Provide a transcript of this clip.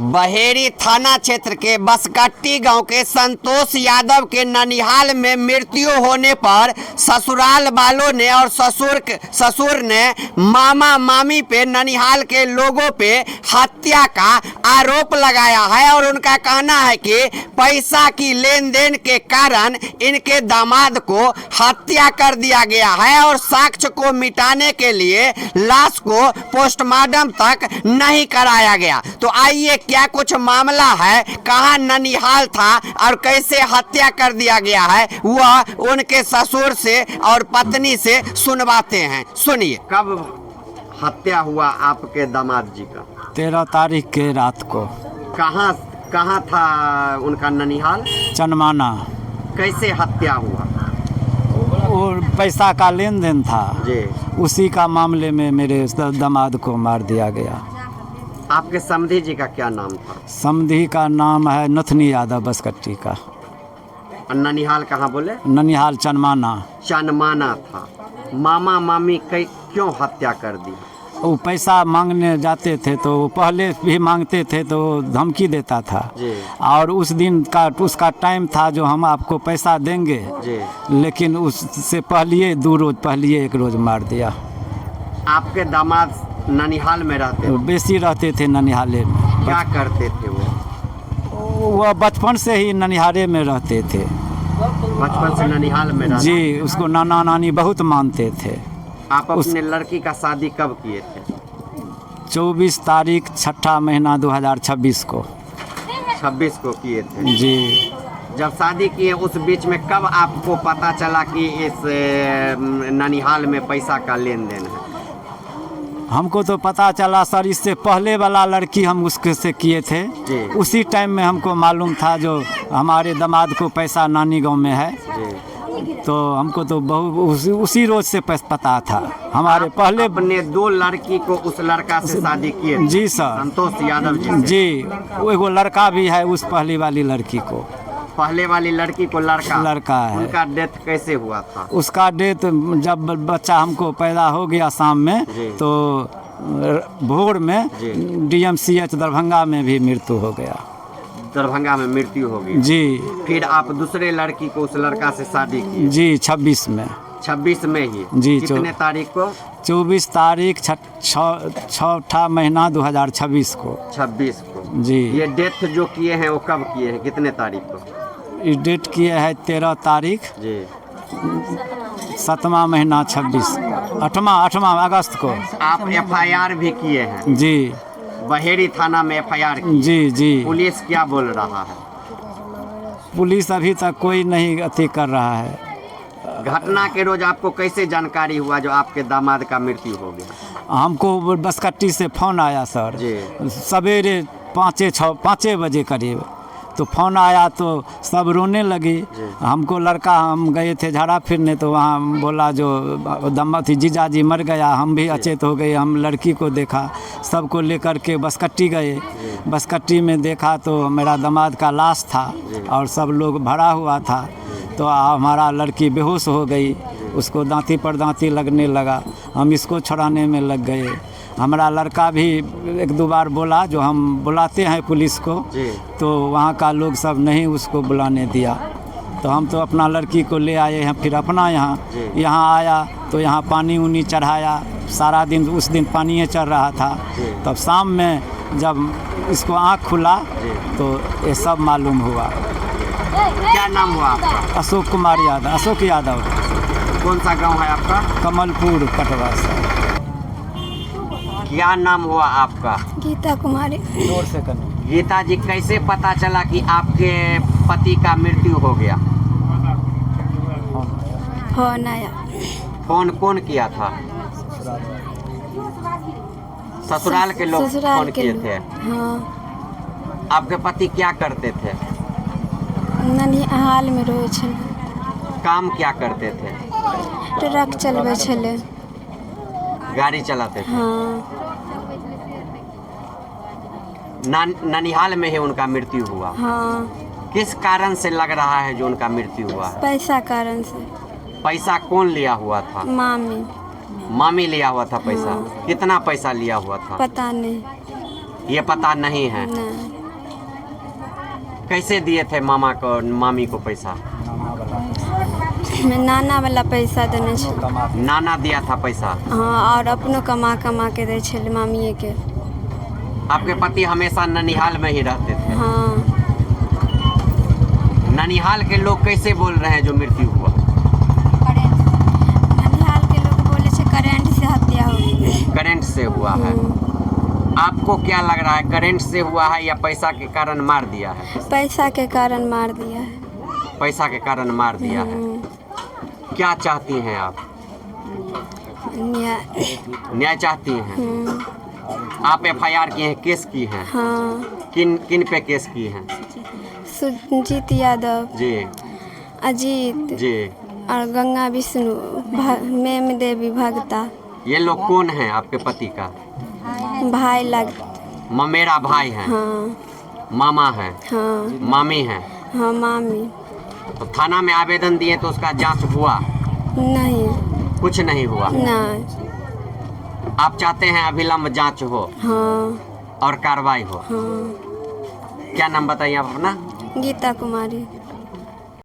बहेड़ी थाना क्षेत्र के बसकट्टी गांव के संतोष यादव के ननिहाल में मृत्यु होने पर ससुराल वालों ने और ससुर ने मामा मामी पे ननिहाल के लोगों पे हत्या का आरोप लगाया है और उनका कहना है कि पैसा की लेन देन के कारण इनके दामाद को हत्या कर दिया गया है और साक्ष्य को मिटाने के लिए लाश को पोस्टमार्टम तक नहीं कराया गया। तो आइए क्या कुछ मामला है, कहां ननिहाल था और कैसे हत्या कर दिया गया है, वह उनके ससुर से और पत्नी से सुनवाते हैं। सुनिए। कब हत्या हुआ आपके दामाद जी का? 13 तारीख के रात को। कहाँ था उनका ननिहाल? चनमाना। कैसे हत्या हुआ? और पैसा का लेन देन था जी। उसी का मामले में मेरे दामाद को मार दिया गया। आपके समधी जी का क्या नाम था? समधी का नाम है नथनी यादव बसकट्टी का। ननिहाल कहाँ बोले? ननिहाल चनमाना। चनमाना था। मामा मामी क्यों हत्या कर दी? वो पैसा मांगने जाते थे तो वो पहले भी मांगते थे तो धमकी देता था जी। और उस दिन का उसका टाइम था जो हम आपको पैसा देंगे जी। लेकिन उससे पहले 2 रोज पहले 1 रोज मार दिया। आपके दामाद ननिहाल में रहते? बेसी रहते थे ननिहाले में। क्या करते थे वो? वह बचपन से ही ननिहाले में रहते थे। बचपन से ननिहाल में रहते? जी, उसको नाना नानी बहुत मानते थे। आप अपने लड़की का शादी कब किए थे? 24 तारीख 6ठा महीना 2026 को। 26 को किए थे जी। जब शादी किए उस बीच में कब आपको पता चला कि इस ननिहाल में पैसा का लेन देन है? हमको तो पता चला सर, इससे पहले वाला लड़की हम उसके से किए थे जी। उसी टाइम में हमको मालूम था जो हमारे दामाद को पैसा नानी गांव में है जी। तो हमको तो बहुत उसी रोज से पता था। हमारे पहले अपने 2 लड़की को उस लड़का से शादी किए थे? जी सर। संतोष यादव जी? जी, वो एगो लड़का भी है उस पहली वाली लड़की को। पहले वाली लड़की को लड़का है। उनका डेथ कैसे हुआ था? उसका डेथ जब बच्चा हमको पैदा हो गया शाम में तो भोर में DMCH दरभंगा में भी मृत्यु हो गया। दरभंगा में मृत्यु हो गई जी। फिर आप दूसरे लड़की को उस लड़का से शादी की? जी, 26 में। 26 में ही? जी। कितने तारीख को? 24 तारीख 6ठा महीना 2026 को। 26 को जी। ये डेथ जो किए हैं वो कब किए हैं, कितने तारीख को? इस डेट किए है 13 तारीख जी। 7वां महीना 26 8वां अगस्त को। आप FIR भी किए हैं? जी। बहेड़ी थाना में FIR की? जी जी। पुलिस क्या बोल रहा है? पुलिस अभी तक कोई नहीं अति कर रहा है। घटना के रोज आपको कैसे जानकारी हुआ जो आपके दामाद का मृत्यु हो गया? हमको बसकट्टी से फ़ोन आया सर जी। सवेरे 5 बजे करीब तो फ़ोन आया तो सब रोने लगी। हमको लड़का, हम गए थे झाड़ा फिरने तो वहाँ बोला जो दम्मती जीजाजी मर गया। हम भी अचेत हो गए, हम लड़की को देखा, सबको लेकर के बसकट्टी गए। बसकट्टी में देखा तो मेरा दामाद का लाश था और सब लोग भरा हुआ था। तो हमारा लड़की बेहोश हो गई, उसको दांती पर दांती लगने लगा, हम इसको छुड़ाने में लग गए। हमारा लड़का भी 1-2 बार बोला, जो हम बुलाते हैं पुलिस को तो वहाँ का लोग सब नहीं उसको बुलाने दिया। तो हम तो अपना लड़की को ले आए हैं, फिर अपना यहाँ आया तो यहाँ पानी उनी चढ़ाया। सारा दिन उस दिन पानी चढ़ रहा था। तब शाम में जब इसको आँख खुला तो ये सब मालूम हुआ। क्या नाम हुआ आपका? अशोक कुमार यादव। अशोक यादव। कौन सा गांव है आपका? कमलपुर कटवा से। क्या नाम हुआ आपका? गीता कुमारी। जोर से करना। गीता जी, कैसे पता चला कि आपके पति का मृत्यु हो गया? फोन आया। फोन कौन किया था? ससुराल के लोग फोन किए थे? हाँ। आपके पति क्या करते थे? ननिहाल में रहे छे। काम क्या करते थे? ट्रक चलबे छले। गाड़ी चलाते थे? हाँ। ननिहाल में ही उनका मृत्यु हुआ? हाँ। किस कारण से लग रहा है जो उनका मृत्यु हुआ? पैसा कारण से। पैसा कौन लिया हुआ था? मामी। मामी लिया हुआ था पैसा? हाँ। कितना पैसा लिया हुआ था? पता नहीं। ये पता नहीं है। नहीं। कैसे दिए थे मामा को मामी को पैसा? नाना वाला पैसा देने छलै। नाना दिया था पैसा? हाँ, और अपनो कमा कमा के दै छलै मामिए के। आपके पति हमेशा ननिहाल में ही रहते थे? हाँ। ननिहाल के लोग कैसे बोल रहे हैं जो मृत्यु हुआ? ननिहाल के लोग बोले छे करंट से हत्या हो गई। करंट से हुआ है। आपको क्या लग रहा है, करंट से हुआ है या पैसा के कारण मार दिया है? पैसा के कारण मार दिया है। पैसा के कारण मार दिया है। क्या चाहती हैं आप? न्याय चाहती हैं? आप FIR की हैं, केस की हैं? हाँ। किन पे केस की हैं? सुजीत यादव जी अजीत जी। और गंगा विष्णु मेम देवी भगता। ये लोग कौन हैं आपके पति का? भाई लग। ममेरा भाई हैं? हाँ। मामा हैं? हाँ। मामी हैं? हाँ, मामी। तो थाना में आवेदन दिए तो उसका जांच हुआ? नहीं। कुछ नहीं हुआ? नहीं। आप चाहते हैं अविलंब जांच हो? हाँ। और कार्रवाई हो? हाँ। क्या नाम बताइए आप अपना? गीता कुमारी।